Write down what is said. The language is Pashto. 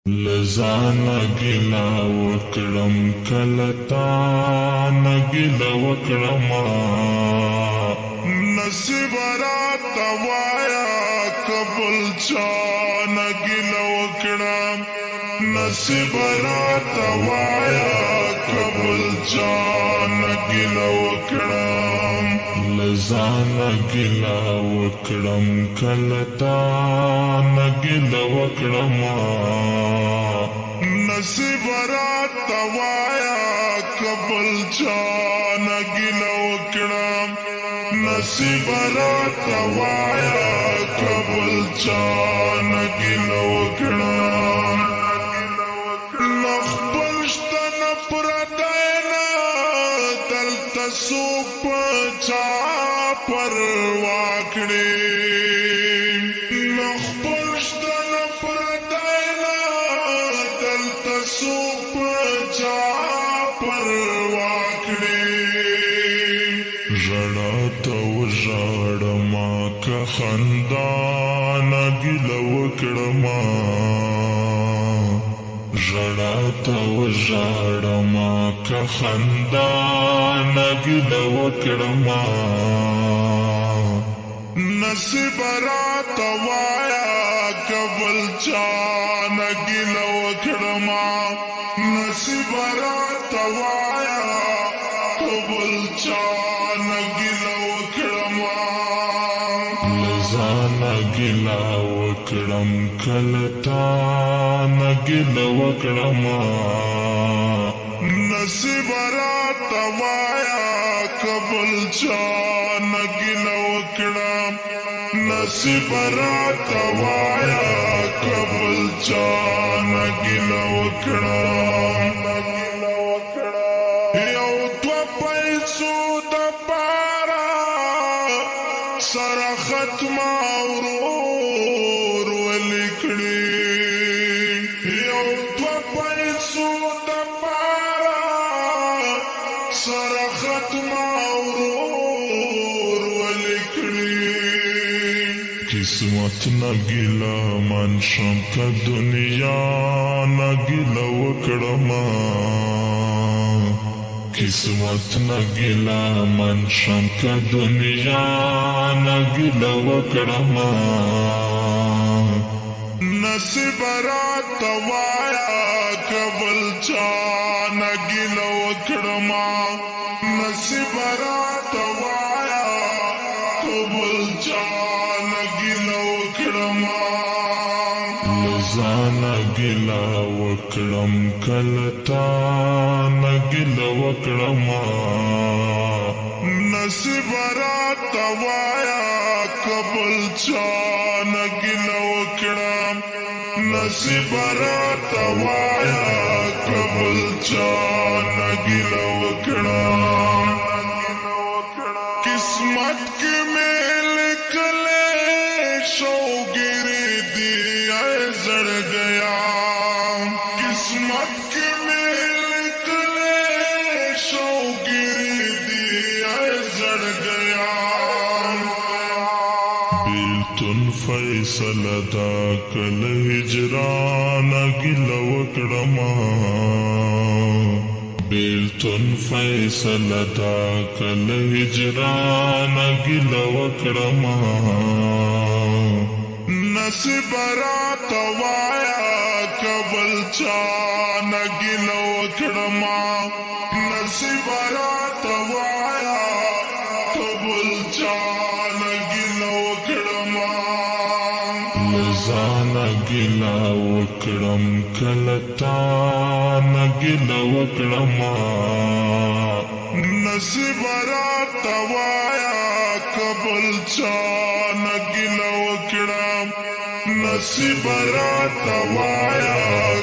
لزانا گلا وکړم کلتا نگلا وکړما نصیب رات وایا قبل چا نگلا وکړم نصیب رات وایا قبل چا نگلا وکړم لزانا گلا وکړم کلتا نگلا وکړما نصیب رات وایا قبل چا نگلا وکړم نصیب رات وایا قبل چا نگلا وکړم نخبل شتن پردینا دلتا سوپ چا پروا کړې نخبل شتن پردینا دلتا سوپ چا پروا کړې ژړا تو ژړما که خندا نګلا وکړما ژړا تو ژړما که خندا نګلا وکړما نصیب رات وایا قبل چا نګلا وکړما نصیب رات وایا قبل چا نګلا وکړما لزانا گلا وکړم کلتا نګلا وکړما نصیب رات وایا قبل چا نګلا وکړم نصیب رات وایا قبل چا نګلا وکړم یو تو پیسو د پارا سره ختم اورور ولیکړي یو تو پیسو د پارا سره ختم اورور ولیکړي قسمت نګلا من شم که دنیا نګلا وکړما قسمت نګلا من شم که دنیا نګلا وکړما نصیب رات وایا قبل چا نګلا وکړما نصیب رات وایا قبل چا نګلا وکړما لزانا گلا وکړم کلتا نګلا وکړما نصیب رات وایا قبل چا نګلا وکړم نصیب رات وایا قبل چا نګلا وکړم قسمت کې میل کله شوګری دی زړ گیا قسمت کے میل کلے شوگری دیا زڑ گیا بیلتن فیصل دا کل ہجران گلا وکړما بیلتن فیصل دا کل ہجران گلا وکړما نصیب رات وایا قبل چا نګلا وکړما نصیب رات وایا قبل چا نګلا وکړما لزانا گلا وکړم کلتا نګلا وکړما نصیب رات وایا قبل چا نګلا وکړم نصیب رات وایا